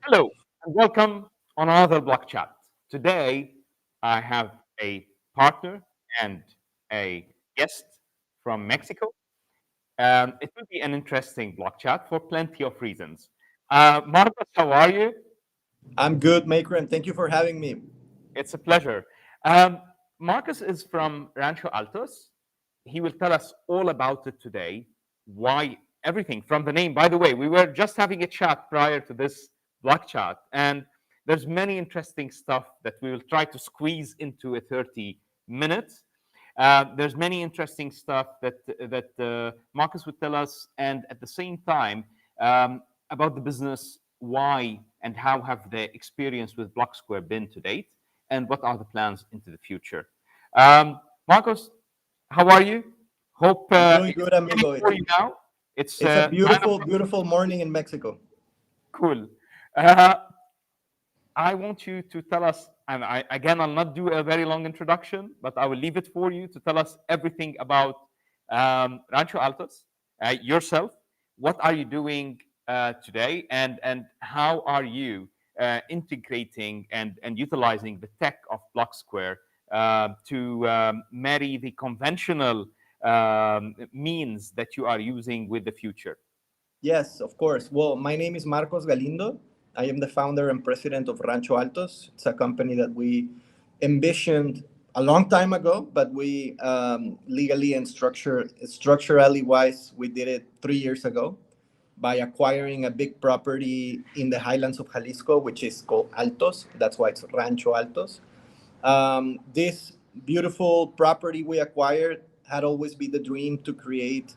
Hello and welcome on another Block Chat. Today, I have a partner and a guest from Mexico. It will be an interesting Block Chat for plenty of reasons. Marcos, how are you? I'm good, Makram. Thank you for having me. It's a pleasure. Um, Marcus is from Rancho Altos. He will tell us all about it today, why everything from the name. By the way, we were just having a chat prior to this block chat, and there's many interesting stuff that we will try to squeeze into a 30 minutes. There's many interesting stuff that Marcus would tell us, and at the same time about the business, why and how have the experience with Block Square been to date, and what are the plans into the future. Marcos, how are you? Hope I'm doing it's good, morning amigo. for you now. It's It's a 9 o'clock. beautiful morning in Mexico. Cool. Uh, I want you to tell us, and again, I'll not do a very long introduction, but I will leave it for you to tell us everything about Rancho Altos, yourself. What are you doing today, and how are you integrating and utilizing the tech of Block Square to marry the conventional means that you are using with the future? Yes, of course. Well, my name is Marcos Galindo. I am the founder and president of Rancho Altos. It's a company that we envisioned a long time ago, but we legally and structurally wise, we did it 3 years ago by acquiring a big property in the highlands of Jalisco, which is called Altos. That's why it's Rancho Altos. This beautiful property we acquired had always been the dream to create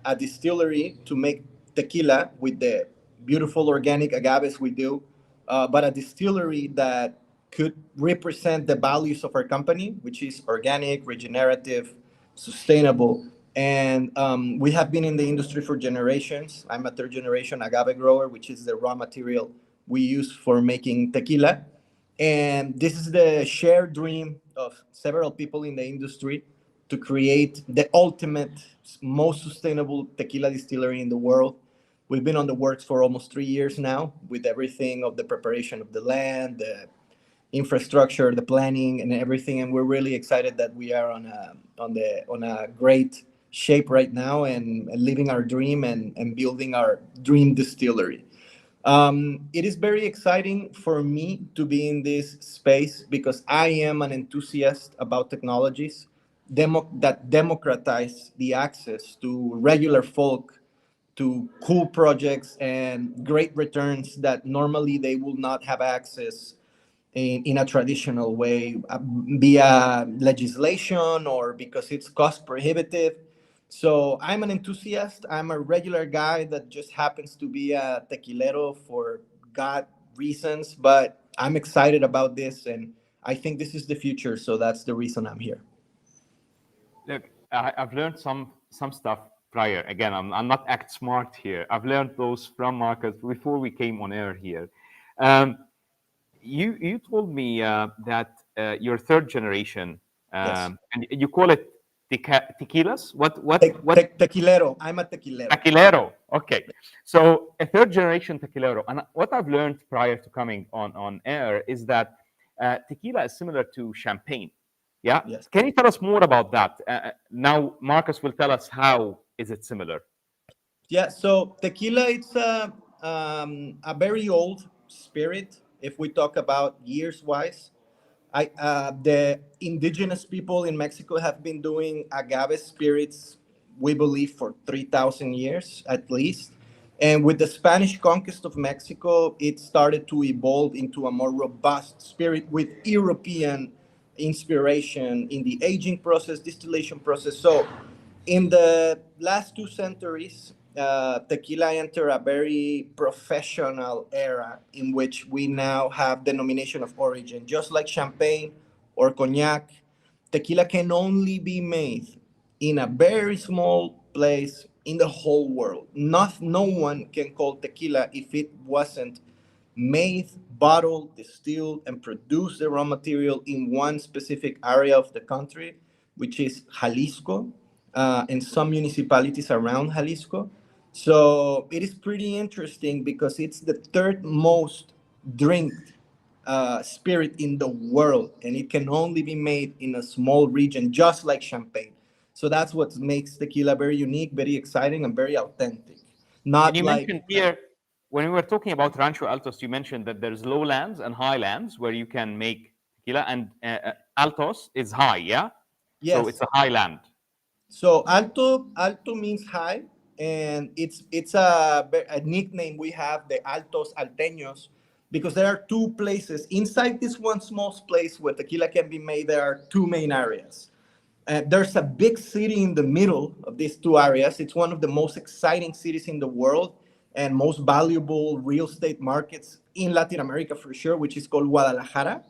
a distillery to make tequila with the beautiful organic agaves we do, but a distillery that could represent the values of our company, which is organic, regenerative, sustainable. And we have been in the industry for generations. I'm a third generation agave grower, which is the raw material we use for making tequila. And this is the shared dream of several people in the industry to create the ultimate, most sustainable tequila distillery in the world. We've been on the works for almost 3 years now with everything of the preparation of the land, the infrastructure, the planning, and everything. And we're really excited that we are on a great shape right now and living our dream and building our dream distillery. It is very exciting for me to be in this space because I am an enthusiast about technologies that democratize the access to regular folk to cool projects and great returns that normally they will not have access in a traditional way via legislation or because it's cost prohibitive. So I'm an enthusiast. I'm a regular guy that just happens to be a tequilero for God reasons, but I'm excited about this and I think this is the future. So that's the reason I'm here. Look, I've learned some stuff prior. Again, I'm not act smart here. I've learned those from Marcus before we came on air here. Um, you told me that you're third generation, Yes. and you call it tequilas. What Tequilero. I'm a tequilero. tequilero? Okay, so a third generation tequilero. And what I've learned prior to coming on air is that tequila is similar to champagne. Yeah, Yes. can you tell us more about that? Now, Marcus will tell us how is it similar. Yeah, so tequila, it's a very old spirit. If we talk about years wise, the indigenous people in Mexico have been doing agave spirits, we believe, for 3,000 years at least. And with the Spanish conquest of Mexico, it started to evolve into a more robust spirit with European inspiration in the aging process, distillation process. So, in the last 2 centuries, tequila entered a very professional era in which we now have denomination of origin. Just like champagne or cognac, tequila can only be made in a very small place in the whole world. No one can call tequila if it wasn't made, bottled, distilled, and produced the raw material in one specific area of the country, which is Jalisco, and some municipalities around Jalisco. So it is pretty interesting because it's the third most drink spirit in the world, and it can only be made in a small region, just like champagne. So that's what makes tequila very unique, very exciting, and very authentic. And Not you like mentioned here, when we were talking about Rancho Altos, you mentioned that there's lowlands and highlands where you can make tequila, and Altos is high, yeah? So it's yes. a highland. So alto means high, and it's a nickname we have, the Altos Alteños, because there are two places inside this one small place where tequila can be made. There are two main areas. There's a big city in the middle of these two areas. It's one of the most exciting cities in the world and most valuable real estate markets in Latin America for sure, which is called Guadalajara.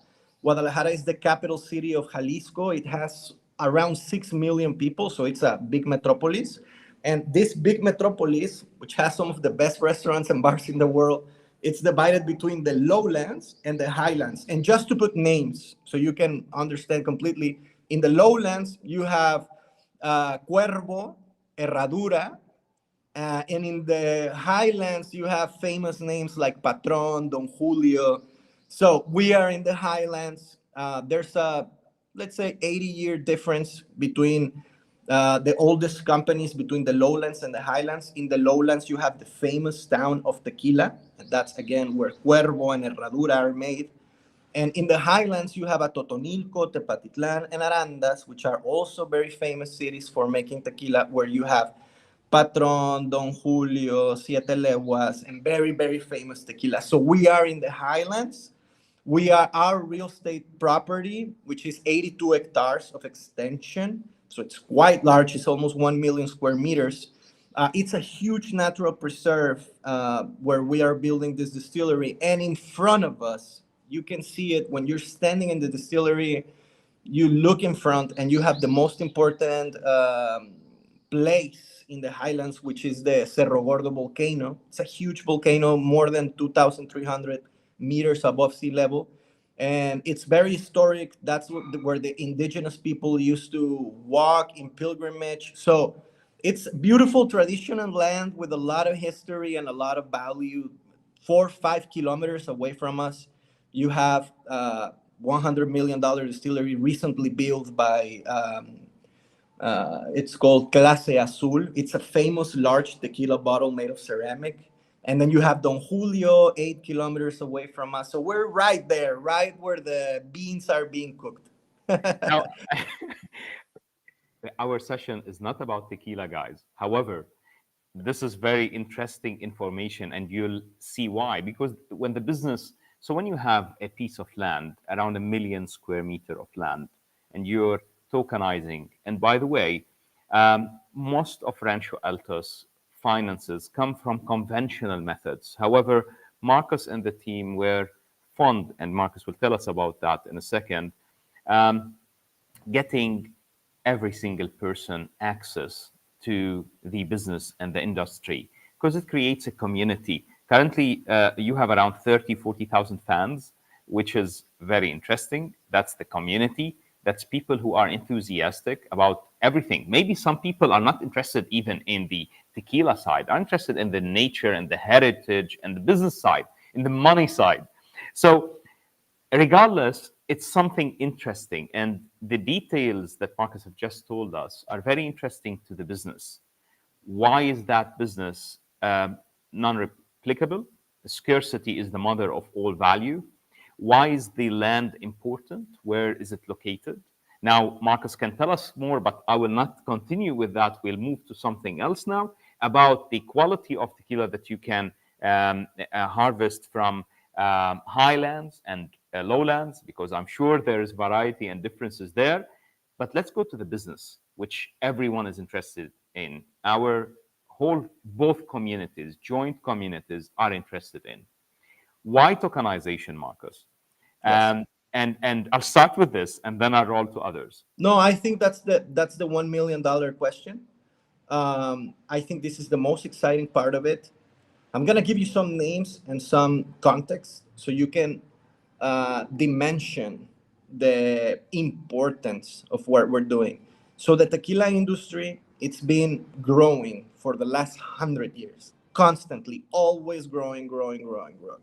Guadalajara is the capital city of Jalisco. It has around 6 million people, so it's a big metropolis. And this big metropolis, which has some of the best restaurants and bars in the world, it's divided between the lowlands and the highlands. And just to put names so you can understand completely, in the lowlands, you have Cuervo, Herradura, and in the highlands, you have famous names like Patron, Don Julio. So we are in the highlands. There's a, let's say, 80-year difference between the oldest companies between the lowlands and the highlands. In the lowlands, you have the famous town of Tequila. And that's, again, where Cuervo and Herradura are made. And in the highlands, you have a Totonilco, Tepatitlan, and Arandas, which are also very famous cities for making tequila, where you have Patron, Don Julio, Siete Leguas, and very, very famous tequila. So we are in the highlands. We are our real estate property, which is 82 hectares of extension. So it's quite large. It's almost 1 million square meters. It's a huge natural preserve where we are building this distillery. And in front of us, you can see it when you're standing in the distillery. You look in front and you have the most important place in the highlands, which is the Cerro Gordo volcano. It's a huge volcano, more than 2,300 meters above sea level. And it's very historic. That's where the indigenous people used to walk in pilgrimage. So it's beautiful traditional land with a lot of history and a lot of value. 4 or 5 kilometers away from us, you have $100 million distillery recently built by it's called Clase Azul. It's a famous large tequila bottle made of ceramic. And then you have Don Julio, 8 kilometers away from us. So we're right there, right where the beans are being cooked. Now, our session is not about tequila, guys. However, this is very interesting information, and you'll see why. Because when the business, so when you have a piece of land, around 1 million square meter of land, and you're tokenizing, and by the way, most of Rancho Altos finances come from conventional methods. However, Marcus and the team were fond, and Marcus will tell us about that in a second, um, getting every single person access to the business and the industry, because it creates a community. Currently, you have around 30, 40,000 fans, which is very interesting. That's the community. That's people who are enthusiastic about everything. Maybe some people are not interested even in the tequila side, are interested in the nature and the heritage and the business side, in the money side. So regardless, it's something interesting. And the details that Marcus have just told us are very interesting to the business. Why is that business non-replicable? Scarcity is the mother of all value. Why is the land important? Where is it located? Now, Marcus can tell us more, but I will not continue with that. We'll move to something else now about the quality of tequila that you can harvest from highlands and lowlands, because I'm sure there is variety and differences there. But let's go to the business, which everyone is interested in. Our whole, both communities, joint communities, are interested in. Why tokenization, Marcus? Yes. And I'll start with this, and then I'll roll to others. No, I think that's the $1 million question. I think this is the most exciting part of it. I'm gonna give you some names and some context so you can dimension the importance of what we're doing. So the tequila industry, it's been growing for the last 100 years, constantly, always growing, growing, growing, growing.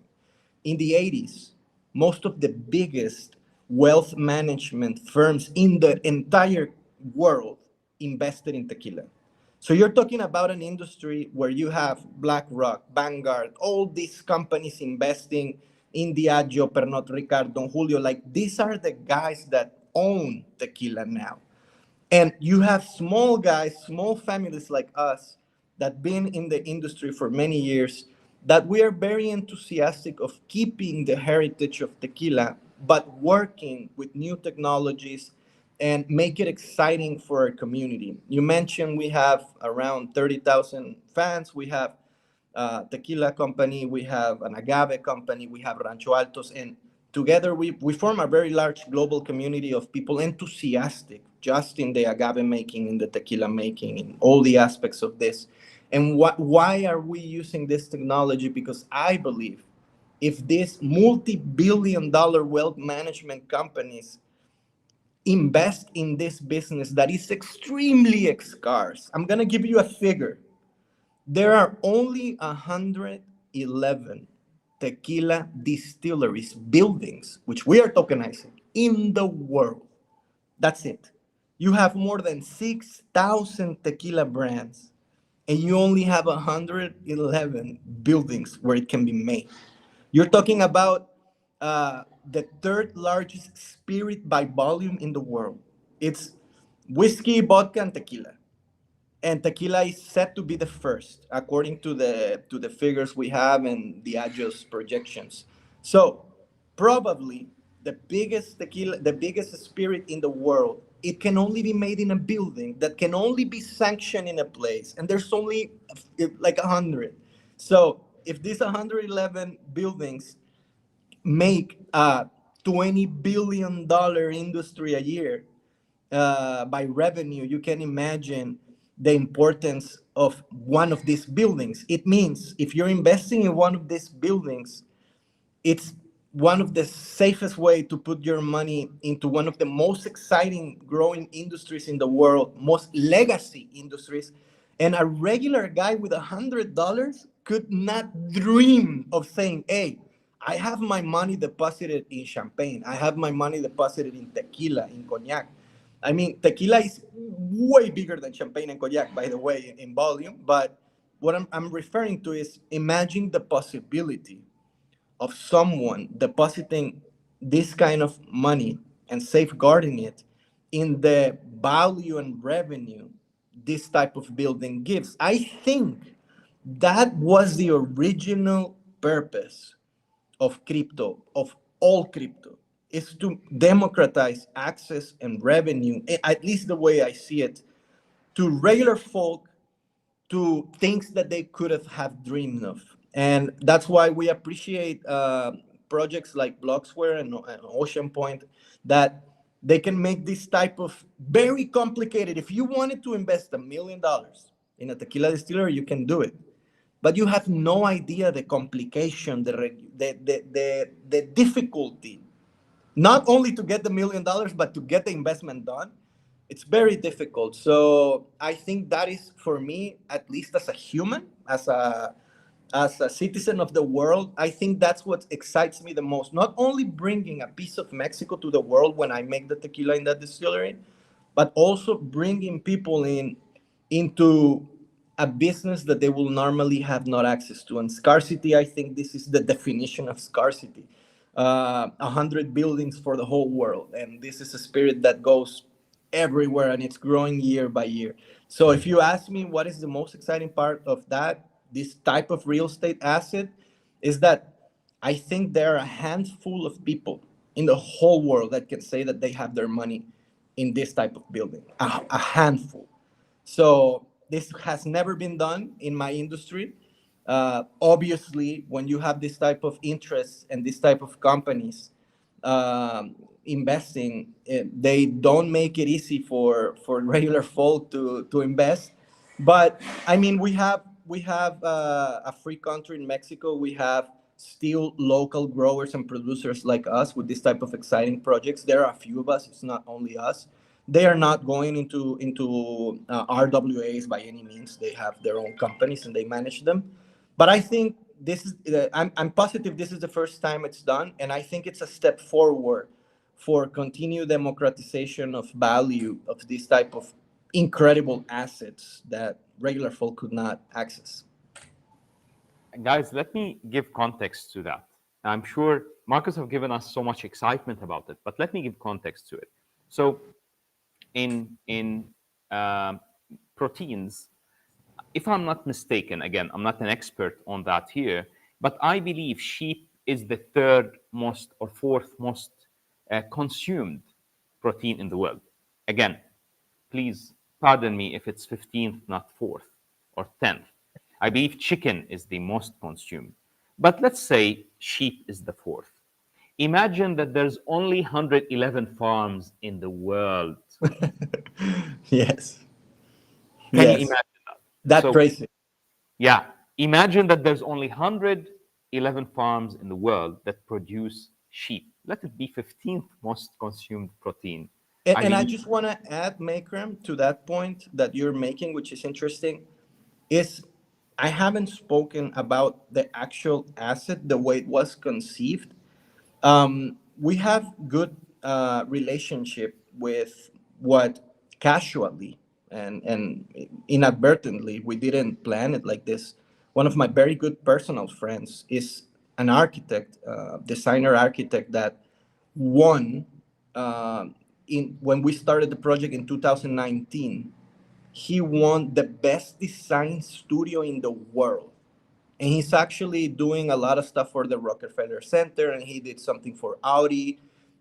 in the 80s, most of the biggest wealth management firms in the entire world invested in tequila. So you're talking about an industry where you have BlackRock, Vanguard, all these companies investing in Diageo, Pernod Ricard, Don Julio. Like, these are the guys that own tequila now. And you have small guys, small families like us that been in the industry for many years, that we are very enthusiastic of keeping the heritage of tequila, but working with new technologies and make it exciting for our community. You mentioned we have around 30,000 fans. We have tequila company, we have an agave company, we have Rancho Altos, and together we form a very large global community of people enthusiastic just in the agave making, in the tequila making, in all the aspects of this. And why are we using this technology? Because I believe if these multi-billion-dollar wealth management companies invest in this business that is extremely scarce, I'm going to give you a figure. There are only 111 tequila distilleries, buildings, which we are tokenizing, in the world. That's it. You have more than 6,000 tequila brands, and you only have 111 buildings where it can be made. You're talking about the third largest spirit by volume in the world. It's whiskey, vodka, and tequila, and tequila is set to be the first, according to the figures we have and the Diageo's projections. So probably the biggest tequila, the biggest spirit in the world, it can only be made in a building that can only be sanctioned in a place, and there's only like 100. So if these 111 buildings make a $20 billion industry a year, by revenue, you can imagine the importance of one of these buildings. It means if you're investing in one of these buildings, it's one of the safest way to put your money into one of the most exciting growing industries in the world, most legacy industries. And a regular guy with $100 could not dream of saying, hey, I have my money deposited in champagne. I have my money deposited in tequila, in cognac. I mean, tequila is way bigger than champagne and cognac, by the way, in volume. But what I'm referring to is, imagine the possibility of someone depositing this kind of money and safeguarding it in the value and revenue this type of building gives. I think that was the original purpose of crypto, of all crypto, is to democratize access and revenue, at least the way I see it, to regular folk, to things that they could have dreamed of. And that's why we appreciate projects like Blocksware and Ocean Point, that they can make this type of very complicated. If you wanted to invest $1 million in a tequila distillery, you can do it. But you have no idea the complication, the difficulty, not only to get the $1 million, but to get the investment done. It's very difficult. So I think that is, for me, at least as a human, as a citizen of the world, I think that's what excites me the most. Not only bringing a piece of Mexico to the world when I make the tequila in that distillery, but also bringing people into a business that they will normally have not access to. And scarcity, I think this is the definition of scarcity. 100 buildings for the whole world. And this is a spirit that goes everywhere, and it's growing year by year. So if you ask me what is the most exciting part of that, this type of real estate asset, is that I think there are a handful of people in the whole world that can say that they have their money in this type of building, a handful. So this has never been done in my industry. Obviously, when you have this type of interests and this type of companies investing, they don't make it easy for regular folk to invest. But I mean, we have a free country in Mexico. We have still local growers and producers like us with this type of exciting projects. There are a few of us. It's not only us. They are not going into RWAs by any means. They have their own companies and they manage them. But I think this is I'm positive this is the first time it's done, and I think it's a step forward for continued democratization of value of this type of incredible assets that regular folk could not access. Guys, let me give context to that. I'm sure Marcus have given us so much excitement about it, but let me give context to it. So, in proteins, if I'm not mistaken, again, I'm not an expert on that here, but I believe sheep is the third most or fourth most consumed protein in the world. Again, please pardon me if it's 15th, not fourth or 10th. I believe chicken is the most consumed. But let's say sheep is the fourth. Imagine that there's only 111 farms in the world. Yes, Can you yes, imagine that? that So, crazy. yeah, imagine that there's only 111 farms in the world that produce sheep. Let it be 15th most consumed protein. I And I believe, just want to add, Makram, to that point that you're making, which is interesting, is I haven't spoken about the actual asset, the way it was conceived. We have good relationship with what casually and inadvertently we didn't plan it like this. One of my very good personal friends is an architect, designer architect that won in when we started the project in 2019. He won the best design studio in the world, and he's actually doing a lot of stuff for the Rockefeller Center, and he did something for Audi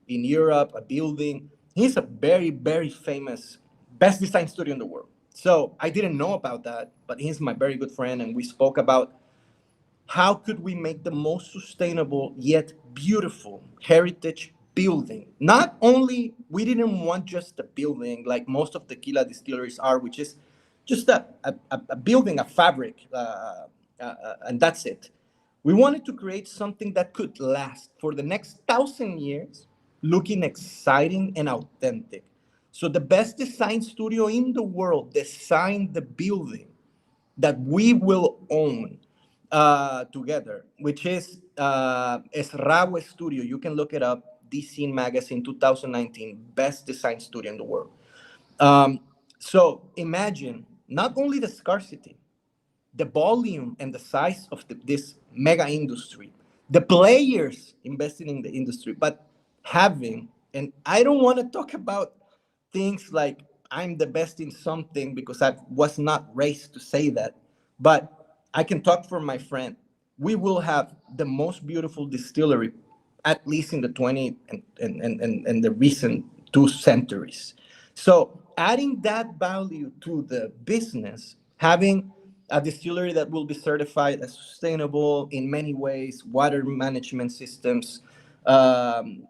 in Europe, a building. He's a very, very famous best design studio in the world. So I didn't know about that, but he's my very good friend, and we spoke about how could we make the most sustainable yet beautiful heritage building. Not only we didn't want just a building like most of tequila distilleries are, which is just a building, a fabric, and that's it. We wanted to create something that could last for the next 1,000 years, looking exciting and authentic. So the best design studio in the world designed the building that we will own together, which is Esrawe Studio. You can look it up. DC Magazine 2019, best design studio in the world. Um, so imagine not only the scarcity, the volume and the size of this mega industry, the players investing in the industry, but having, and I don't want to talk about things like I'm the best in something because I was not raised to say that, but I can talk for my friend. We will have the most beautiful distillery, at least in the 20 and the recent 2 centuries. So adding that value to the business, having a distillery that will be certified as sustainable in many ways, water management systems,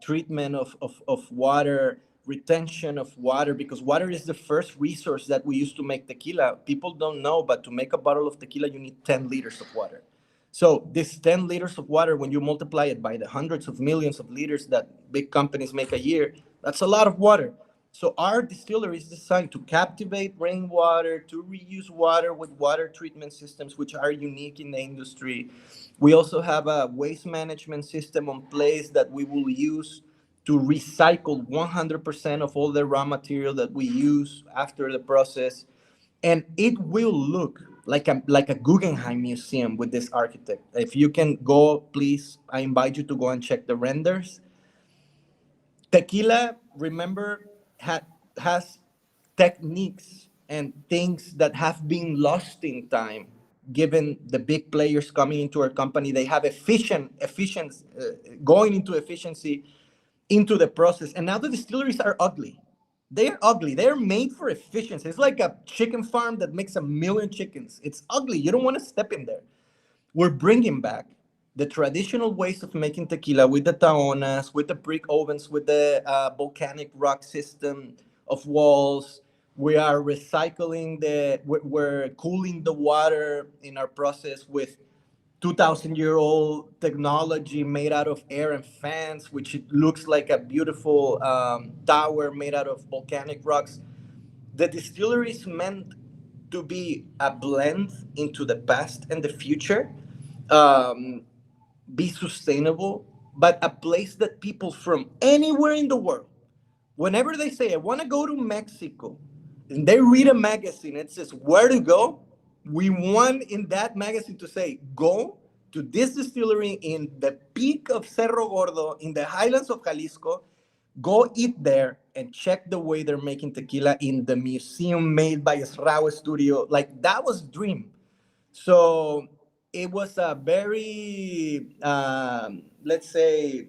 treatment of water, retention of water, because water is the first resource that we use to make tequila. People don't know, but to make a bottle of tequila, you need 10 liters of water. So this 10 liters of water, when you multiply it by the hundreds of millions of liters that big companies make a year, that's a lot of water. So our distillery is designed to captivate rainwater, to reuse water with water treatment systems, which are unique in the industry. We also have a waste management system in place that we will use to recycle 100% of all the raw material that we use after the process, and it will look like a Guggenheim museum with this architect. If you can go, please, I invite you to go and check the renders. Tequila, remember, has techniques and things that have been lost in time. Given the big players coming into our company, they have efficiency, going into efficiency into the process. And now the distilleries are ugly. They're ugly. They're made for efficiency. It's like a chicken farm that makes a million chickens. It's ugly. You don't want to step in there. We're bringing back the traditional ways of making tequila with the taonas, with the brick ovens, with the volcanic rock system of walls. We are recycling we're cooling the water in our process with 2,000-year-old technology made out of air and fans, which it looks like a beautiful tower made out of volcanic rocks. The distillery is meant to be a blend into the past and the future, um, be sustainable, but a place that people from anywhere in the world, whenever they say, I want to go to Mexico, and they read a magazine, it says where to go. We want in that magazine to say, go to this distillery in the peak of Cerro Gordo, in the highlands of Jalisco. Go eat there and check the way they're making tequila in the museum made by Esrao Studio. Like, that was dream. So it was a very, let's say,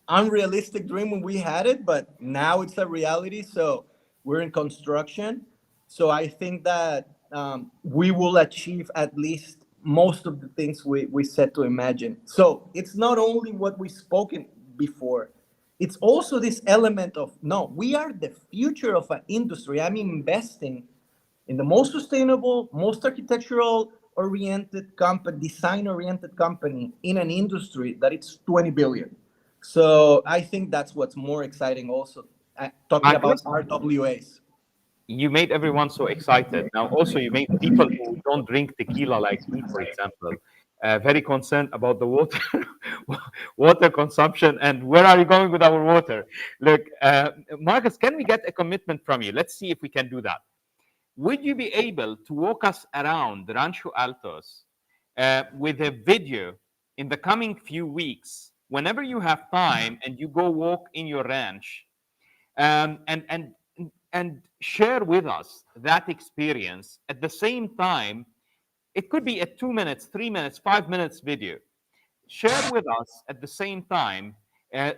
unrealistic dream when we had it, but now it's a reality. So we're in construction. So I think that we will achieve at least most of the things we set to imagine. So it's not only what we spoken before, it's also this element of no, we are the future of an industry. I'm investing in the most sustainable, most architectural oriented company, design oriented company in an industry that it's 20 billion. So I think that's what's more exciting also, talking about Marcos, RWAs. you made everyone so excited. Now, also, you made people who don't drink tequila like me, for example, very concerned about the water, water consumption, and where are you going with our water? Look, Marcus, can we get a commitment from you? Let's see if we can do that. Would you be able to walk us around Rancho Altos with a video in the coming few weeks, whenever you have time and you go walk in your ranch, um, and and and share with us that experience at the same time? It could be a 2 minutes, 3 minutes, 5 minutes video. Share with us at the same time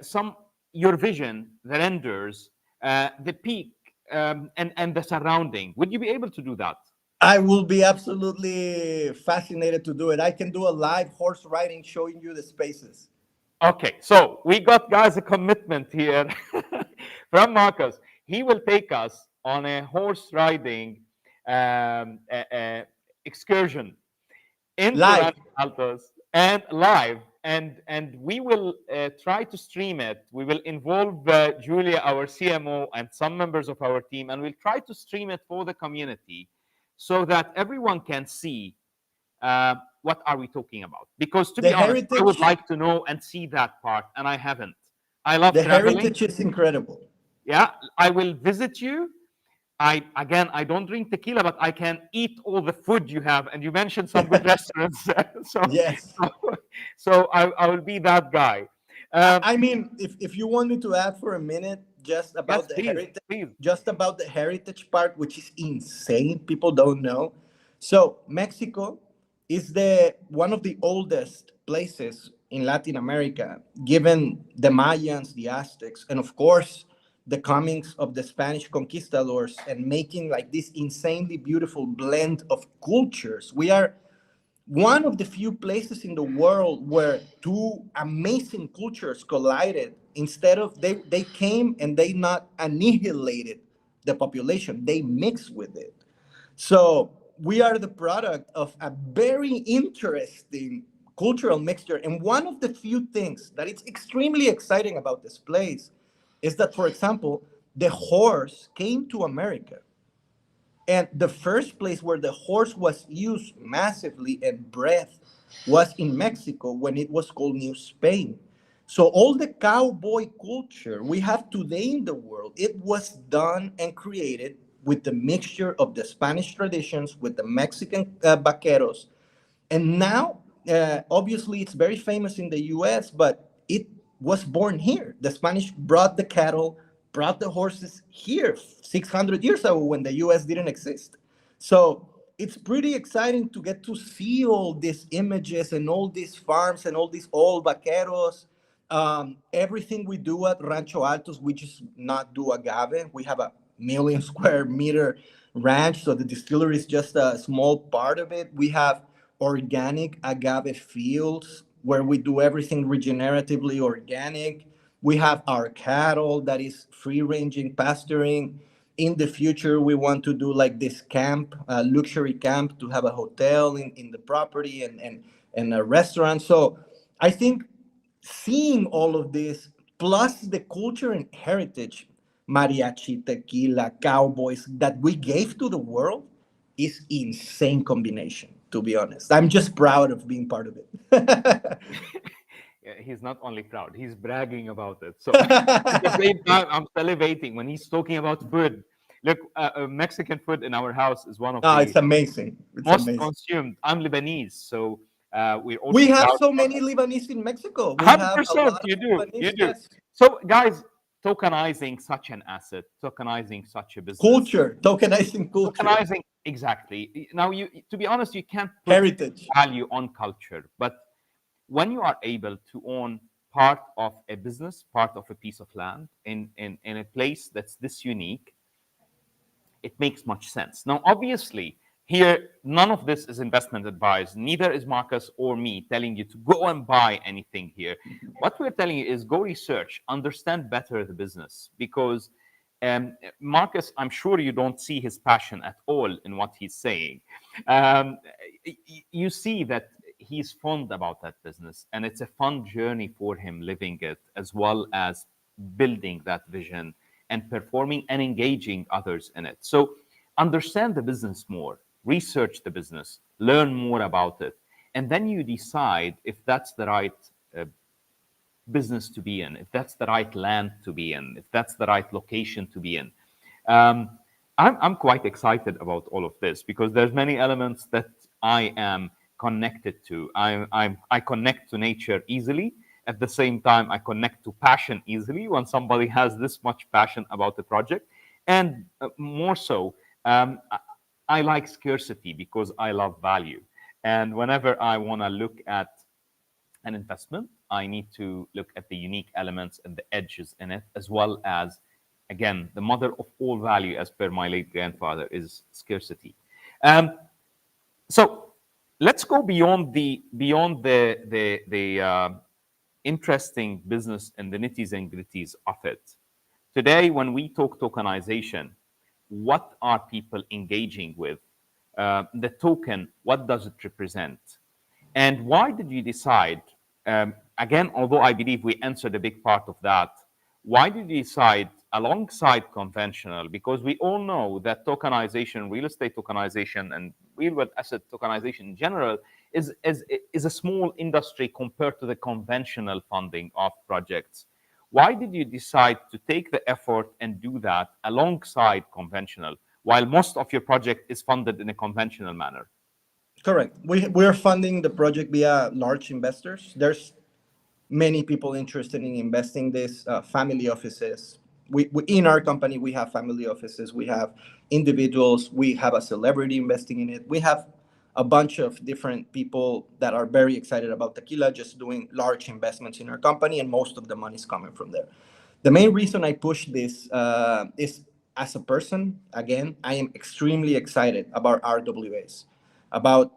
some your vision, the renders, the peak, and the surrounding. Would you be able to do that? I will be absolutely fascinated to do it. I can do a live horse riding showing you the spaces. Okay, so we got, guys, a commitment here from Marcos. He will take us on a horse riding excursion into Live. Rancho Altos and live, and we will try to stream it. We will involve Julia, our CMO, and some members of our team, and we'll try to stream it for the community so that everyone can see what are we talking about. Because to The be honest, I would heritage, like to know and see that part, and I haven't. I love the traveling. heritage is incredible. Yeah, I will visit you. I don't drink tequila, but I can eat all the food you have, and you mentioned some good restaurants. so Yes. so, so I will be that guy. Um, I mean, if you want me to add for a minute yes, please, please. just about the heritage part, which is insane, people don't know. So Mexico is the one of the oldest places in Latin America, given the Mayans, the Aztecs, and of course the comings of the Spanish conquistadors and making like this insanely beautiful blend of cultures. We are one of the few places in the world where two amazing cultures collided. Instead of they came and they not annihilated the population, they mixed with it. So we are the product of a very interesting cultural mixture. And one of the few things that is extremely exciting about this place is that, for example, the horse came to America, and the first place where the horse was used massively and bred was in Mexico when it was called New Spain. So all the cowboy culture we have today in the world, it was done and created with the mixture of the Spanish traditions with the Mexican vaqueros. And now, obviously, it's very famous in the US, but it was born here. The Spanish brought the cattle, brought the horses here 600 years ago when the US didn't exist. So it's pretty exciting to get to see all these images and all these farms and all these old vaqueros. Everything we do at Rancho Altos, we just not do agave. We have a million square meter ranch, so the distillery is just a small part of it. We have organic agave fields where we do everything regeneratively organic. We have our cattle that is free ranging pasturing. In the future, we want to do like this camp, luxury camp, to have a hotel in the property and a restaurant. So I think seeing all of this plus the culture and heritage, mariachi, tequila, cowboys that we gave to the world is insane combination. to be honest. I'm just proud of being part of it. Yeah, he's not only proud, he's bragging about it. So at the same time, I'm salivating when he's talking about food. Look, Mexican food in our house is one of Ah, the it's amazing. It's most amazing. consumed. I'm Lebanese, so we're We also have proud. so many Lebanese in Mexico. We have a 100%, lot of you do, you Lebanese, do. yes. So, guys, tokenizing such an asset, tokenizing such a business, Culture, tokenizing culture, tokenizing exactly. Now, you to be honest, you can't put heritage. value on culture, but when you are able to own part of a business, part of a piece of land in a place that's this unique, it makes much sense. Now, obviously, here, none of this is investment advice. Neither is Marcus or me telling you to go and buy anything here. What we're telling you is go research, understand better the business, because Marcus, I'm sure you don't see his passion at all in what he's saying. Um, you see that he's fond about that business, and it's a fun journey for him living it, as well as building that vision and performing and engaging others in it. So understand the business more, research the business, learn more about it, and then you decide if that's the right uh, business to be in, if that's the right land to be in, if that's the right location to be in. Um, I'm quite excited about all of this because there's many elements that I am connected to. I connect to nature easily. At the same time, I connect to passion easily when somebody has this much passion about the project. And more so, I like scarcity because I love value. And whenever I want to look at an investment, I need to look at the unique elements and the edges in it, as well as, again, the mother of all value, as per my late grandfather, is scarcity. Um, so let's go beyond the interesting business and the nitties and gritties of it. Today, when we talk tokenization, what are people engaging with? The token, what does it represent? And why did you decide, again, although I believe we answered a big part of that, why did you decide alongside conventional? Because we all know that tokenization, real estate tokenization, and real world asset tokenization in general is a small industry compared to the conventional funding of projects. Why did you decide to take the effort and do that alongside conventional, while most of your project is funded in a conventional manner? Correct. We're funding the project via large investors. There's many people interested in investing this, family offices. We in our company we have family offices, we have individuals, we have a celebrity investing in it, we have a bunch of different people that are very excited about tequila just doing large investments in our company, and most of the money is coming from there. The main reason I push this is, as a person, again, I am extremely excited about RWAs, about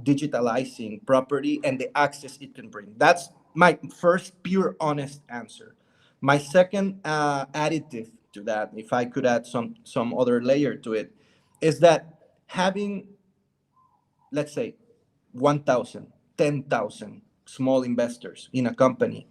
digitalizing property and the access it can bring. That's my first pure honest answer. My second additive to that, if I could add some other layer to it, is that having, let's say, 1,000, 10,000 small investors in a company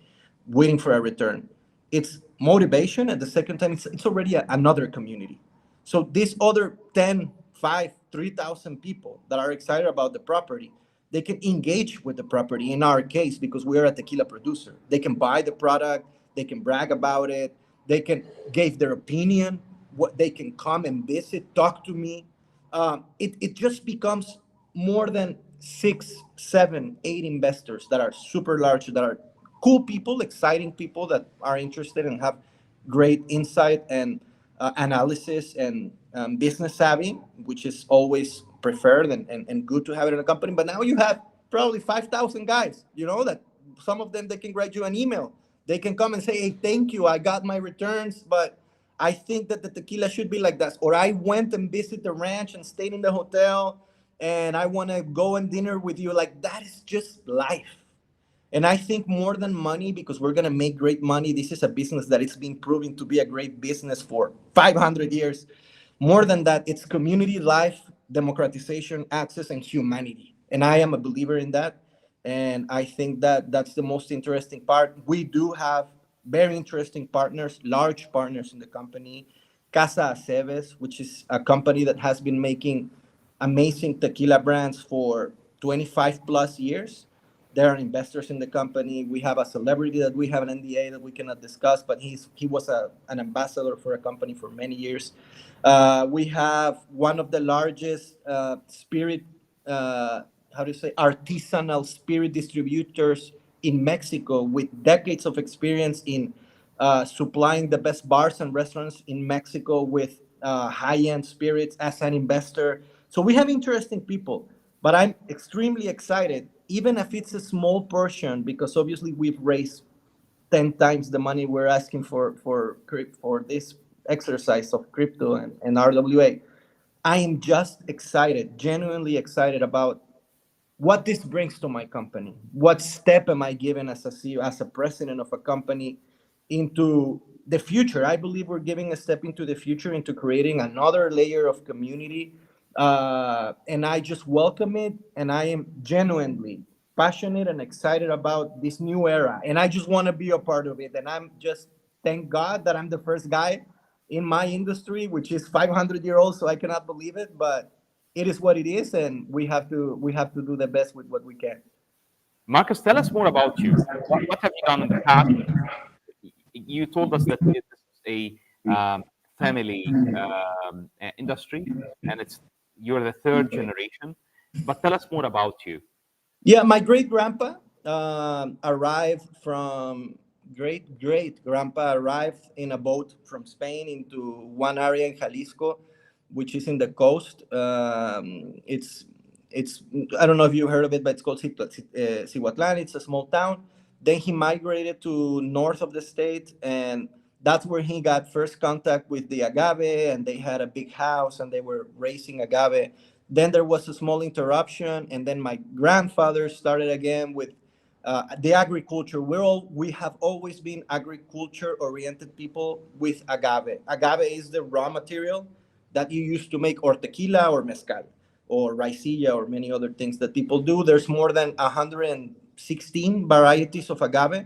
waiting for a return, it's motivation. At the second time, it's already another community. So these other 10, 5, 3,000 people that are excited about the property, they can engage with the property. In our case, because we're a tequila producer, they can buy the product, they can brag about it, they can give their opinion, what they can come and visit, talk to me. It just becomes more than 6, 7, 8 investors that are super large, that are cool people, exciting people that are interested and have great insight and analysis and business savvy, which is always preferred and good to have it in a company. But now you have probably 5,000 guys, that some of them, they can write you an email. They can come and say, hey, thank you, I got my returns, but I think that the tequila should be like that. Or I went and visited the ranch and stayed in the hotel and I want to go and dinner with you. Like, that is just life. And I think more than money, because we're going to make great money, this is a business that it's been proven to be a great business for 500 years. More than that, it's community life, democratization, access, and humanity. And I am a believer in that. And I think that that's the most interesting part. We do have very interesting partners, large partners in the company. Casa Aceves, which is a company that has been making amazing tequila brands for 25 plus years. There are investors in the company. We have a celebrity that we have an NDA that we cannot discuss, but he was an ambassador for a company for many years. We have one of the largest spirit, how do you say, artisanal spirit distributors in Mexico, with decades of experience in supplying the best bars and restaurants in Mexico with high-end spirits as an investor. So we have interesting people, but I'm extremely excited, even if it's a small portion, because obviously we've raised 10 times the money we're asking for this exercise of crypto and RWA. I am just excited, genuinely excited about what this brings to my company. What step am I given as a CEO, as a president of a company, into the future? I believe we're giving a step into the future, into creating another layer of community. And I just welcome it. And I am genuinely passionate and excited about this new era. And I just want to be a part of it. And I'm just, thank God that I'm the first guy in my industry, which is 500 years old. So I cannot believe it. But it is what it is, and we have to do the best with what we can. Marcus, tell us more about you. What have you done in the past? You told us that this is a family industry, and you're the third generation. But tell us more about you. Yeah, my great grandpa arrived from great grandpa arrived in a boat from Spain into one area in Jalisco, which is in the coast. It's I don't know if you heard of it, but it's called Cihuatlan. It's a small town. Then he migrated to north of the state, and that's where he got first contact with the agave. And they had a big house, and they were raising agave. Then there was a small interruption, and then my grandfather started again with the agriculture. We have always been agriculture oriented people with agave. Agave is the raw material that you use to make or tequila or mezcal or raicilla or many other things that people do. There's more than 116 varieties of agave.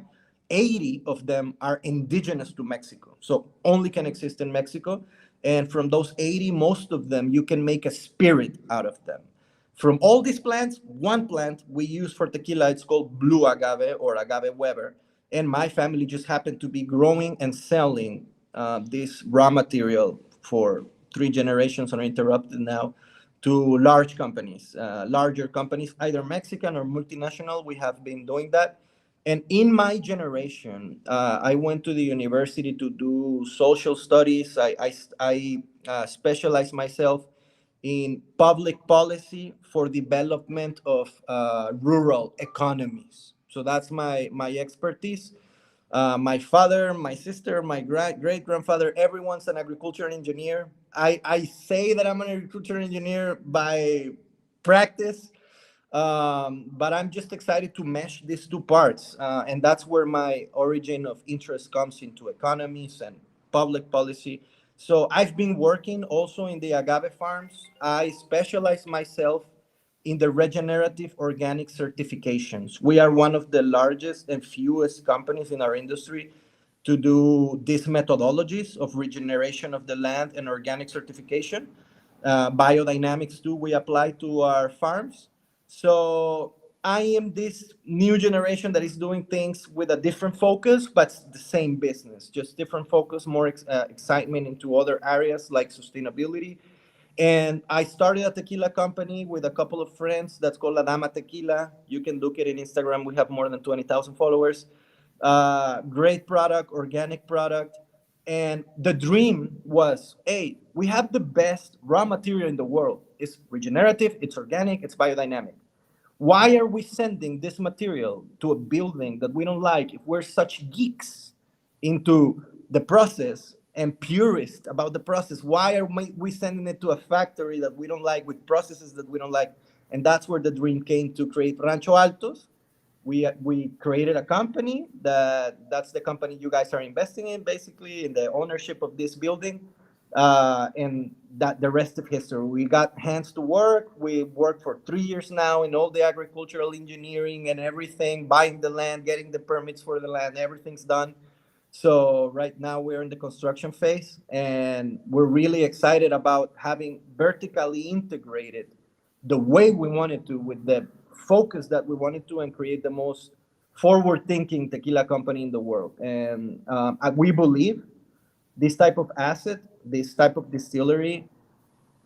80 of them are indigenous to Mexico, so only can exist in Mexico. And from those 80, most of them, you can make a spirit out of them. From all these plants, one plant we use for tequila, it's called blue agave or agave Weber. And my family just happened to be growing and selling this raw material for 3 generations uninterrupted now to large companies, larger companies, either Mexican or multinational. We have been doing that. And in my generation, I went to the university to do social studies. I specialized myself in public policy for development of rural economies. So that's my expertise. My father, my sister, my great grandfather, everyone's an agriculture engineer. I say that I'm an agriculture engineer by practice, but I'm just excited to mesh these two parts. And that's where my origin of interest comes into economies and public policy. So I've been working also in the agave farms. I specialize myself in the regenerative organic certifications. We are one of the largest and fewest companies in our industry to do these methodologies of regeneration of the land and organic certification. Biodynamics too, we apply to our farms. So I am this new generation that is doing things with a different focus, but the same business, just different focus, more excitement into other areas like sustainability. And I started a tequila company with a couple of friends that's called La Dama Tequila. You can look at it in Instagram. We have more than 20,000 followers. Great product, organic product. And the dream was, hey, we have the best raw material in the world. It's regenerative, it's organic, it's biodynamic. Why are we sending this material to a building that we don't like if we're such geeks into the process and purists about the process? Why are we sending it to a factory that we don't like with processes that we don't like? And that's where the dream came to create Rancho Altos. We created a company that's the company you guys are investing in, basically in the ownership of this building. And that the rest of history. We got hands to work. We worked for 3 years now in all the agricultural engineering and everything, buying the land, getting the permits for the land, everything's done. So right now we're in the construction phase, and we're really excited about having vertically integrated the way we wanted to with the focus that we wanted to and create the most forward-thinking tequila company in the world. And we believe this type of asset, this type of distillery,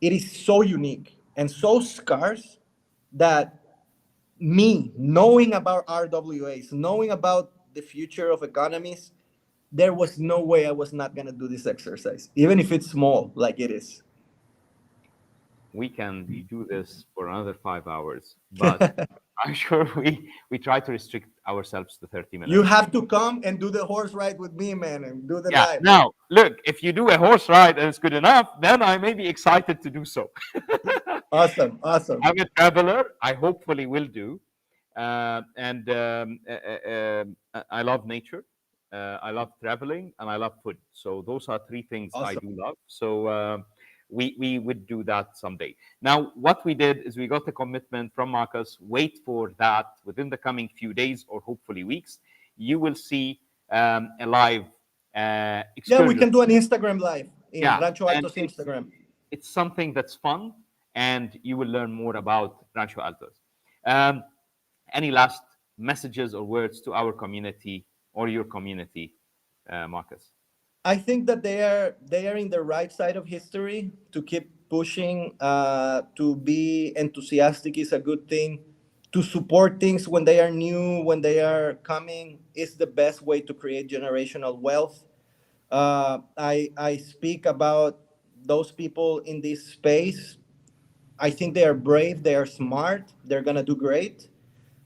it is so unique and so scarce that me knowing about RWAs, knowing about the future of economies, there was no way I was not gonna do this exercise, even if it's small, like it is. We can do this for another 5 hours, but I'm sure we try to restrict ourselves to 30 You minutes. have to come and do the horse ride with me, man, and do the Yeah. dive. Now, look, if you do a horse ride and it's good enough, then I may be excited to do so. Awesome, awesome. I'm a traveler. I hopefully will do. And I love nature. I love traveling and I love food. So those are three things I Awesome. do love. So we would do that someday. Now, what we did is we got a commitment from Marcus. Wait for that within the coming few days or hopefully weeks. You will see a live Yeah, we excursion. can do an Instagram live in Yeah, Rancho and Altos Instagram. it's something that's fun, and you will learn more about Rancho Altos. Um, any last messages or words to our community or your community, Marcus? I think that they are in the right side of history to keep pushing. To be enthusiastic is a good thing. To support things when they are new, when they are coming, is the best way to create generational wealth. I speak about those people in this space. I think they are brave. They are smart. They're gonna do great.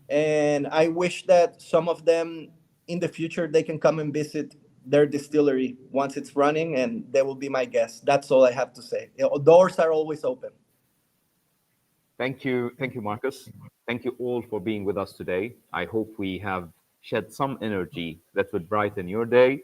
And I wish that some of them in the future they can come and visit their distillery once it's running, and they will be my guests. That's all I have to say. Doors are always open. Thank you, Marcus. Thank you all for being with us today. I hope we have shed some energy that would brighten your day.